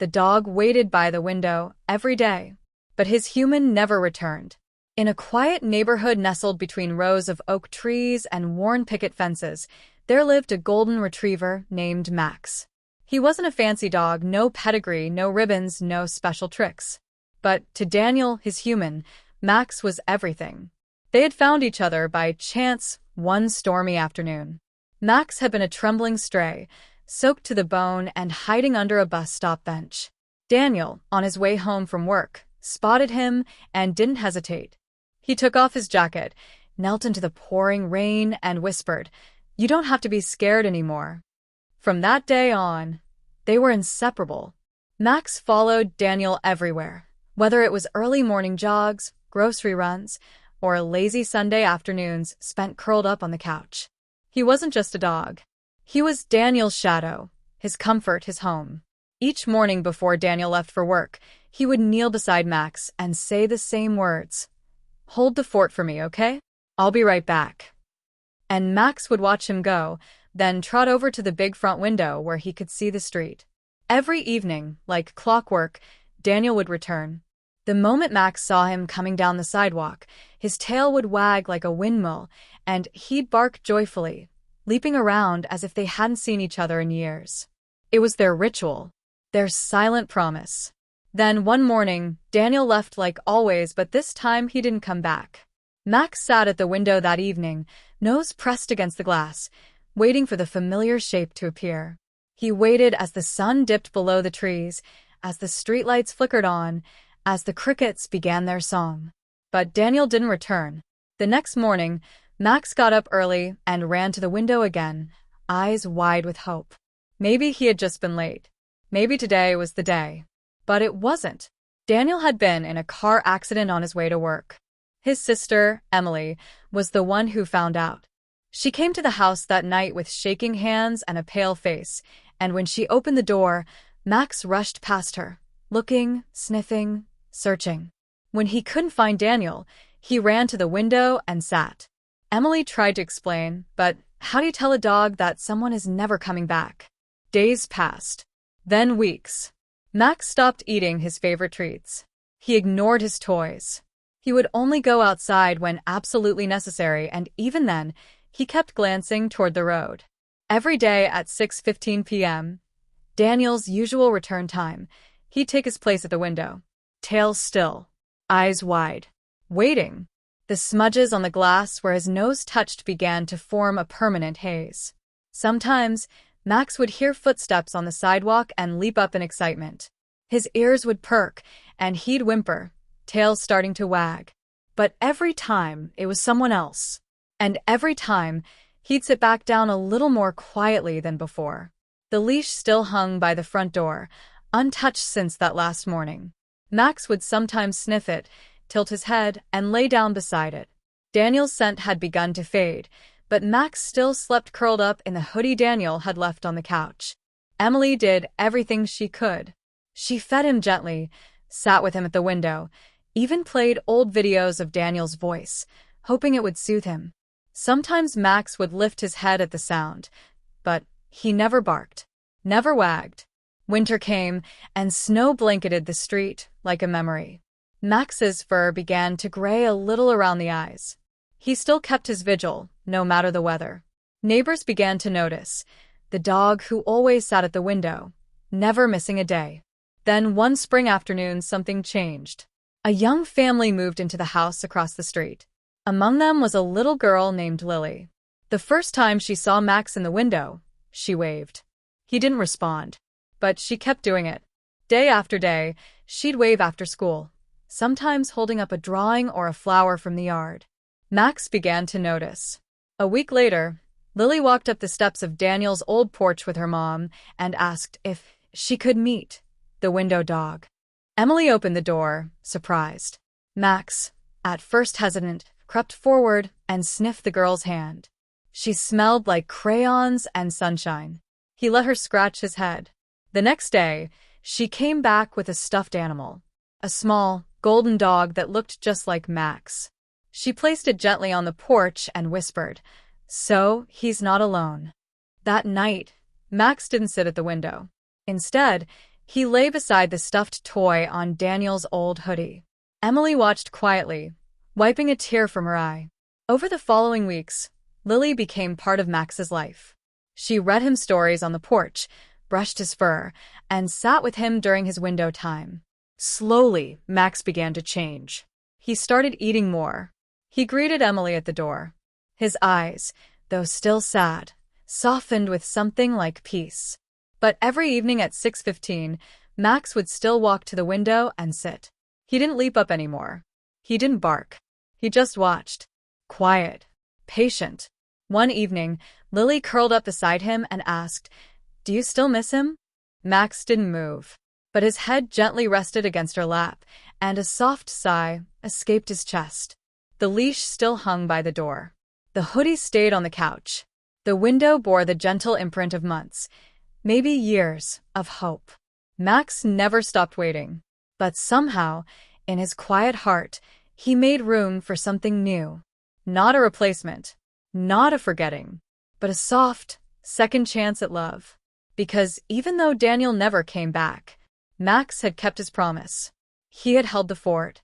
the dog waited by the window every day. But his human never returned. In a quiet neighborhood nestled between rows of oak trees and worn picket fences, there lived a golden retriever named Max. He wasn't a fancy dog, no pedigree, no ribbons, no special tricks. But to Daniel, his human, Max was everything. They had found each other by chance one stormy afternoon. Max had been a trembling stray, soaked to the bone and hiding under a bus stop bench. Daniel, on his way home from work, spotted him and didn't hesitate. He took off his jacket, knelt into the pouring rain, and whispered, "You don't have to be scared anymore." From that day on, they were inseparable. Max followed Daniel everywhere, whether it was early morning jogs, grocery runs, or lazy Sunday afternoons spent curled up on the couch. He wasn't just a dog. He was Daniel's shadow, his comfort, his home. Each morning before Daniel left for work, he would kneel beside Max and say the same words. "Hold the fort for me, okay? I'll be right back." And Max would watch him go, then trot over to the big front window where he could see the street. Every evening, like clockwork, Daniel would return. The moment Max saw him coming down the sidewalk, his tail would wag like a windmill, and he'd bark joyfully, leaping around as if they hadn't seen each other in years. It was their ritual, their silent promise. Then one morning, Daniel left like always, but this time he didn't come back. Max sat at the window that evening, nose pressed against the glass, waiting for the familiar shape to appear. He waited as the sun dipped below the trees, as the streetlights flickered on, as the crickets began their song. But Daniel didn't return. The next morning, Max got up early and ran to the window again, eyes wide with hope. Maybe he had just been late. Maybe today was the day. But it wasn't. Daniel had been in a car accident on his way to work. His sister, Emily, was the one who found out. She came to the house that night with shaking hands and a pale face, and when she opened the door, Max rushed past her, looking, sniffing, searching. When he couldn't find Daniel, he ran to the window and sat. Emily tried to explain, but how do you tell a dog that someone is never coming back? Days passed. Then weeks. Max stopped eating his favorite treats. He ignored his toys. He would only go outside when absolutely necessary, and even then, he kept glancing toward the road. Every day at 6:15 p.m., Daniel's usual return time, he'd take his place at the window, tail still, eyes wide, waiting. The smudges on the glass where his nose touched began to form a permanent haze. Sometimes, Max would hear footsteps on the sidewalk and leap up in excitement. His ears would perk, and he'd whimper, tail starting to wag. But every time, it was someone else. And every time, he'd sit back down a little more quietly than before. The leash still hung by the front door, untouched since that last morning. Max would sometimes sniff it, tilt his head, and lay down beside it. Daniel's scent had begun to fade, but Max still slept curled up in the hoodie Daniel had left on the couch. Emily did everything she could. She fed him gently, sat with him at the window, even played old videos of Daniel's voice, hoping it would soothe him. Sometimes Max would lift his head at the sound, but he never barked, never wagged. Winter came, and snow blanketed the street like a memory. Max's fur began to gray a little around the eyes. He still kept his vigil, no matter the weather. Neighbors began to notice, the dog who always sat at the window, never missing a day. Then one spring afternoon something changed. A young family moved into the house across the street. Among them was a little girl named Lily. The first time she saw Max in the window, she waved. He didn't respond, but she kept doing it. Day after day, she'd wave after school, sometimes holding up a drawing or a flower from the yard. Max began to notice. A week later, Lily walked up the steps of Daniel's old porch with her mom and asked if she could meet the window dog. Emily opened the door, surprised. Max, at first hesitant, crept forward and sniffed the girl's hand. She smelled like crayons and sunshine. He let her scratch his head. The next day, she came back with a stuffed animal, a small, golden dog that looked just like Max. She placed it gently on the porch and whispered, "So he's not alone." That night, Max didn't sit at the window. Instead, He lay beside the stuffed toy on Daniel's old hoodie. Emily watched quietly, wiping a tear from her eye. Over the following weeks, Lily became part of Max's life. She read him stories on the porch, brushed his fur, and sat with him during his window time. Slowly, Max began to change. He started eating more. He greeted Emily at the door. His eyes, though still sad, softened with something like peace. But every evening at 6:15, Max would still walk to the window and sit. He didn't leap up anymore. He didn't bark. He just watched. Quiet. Patient. One evening, Lily curled up beside him and asked, "Do you still miss him?" Max didn't move, but his head gently rested against her lap, and a soft sigh escaped his chest. The leash still hung by the door. The hoodie stayed on the couch. The window bore the gentle imprint of months, maybe years, of hope. Max never stopped waiting. But somehow, in his quiet heart, he made room for something new. Not a replacement, not a forgetting, but a soft, second chance at love. Because even though Daniel never came back, Max had kept his promise. He had held the fort.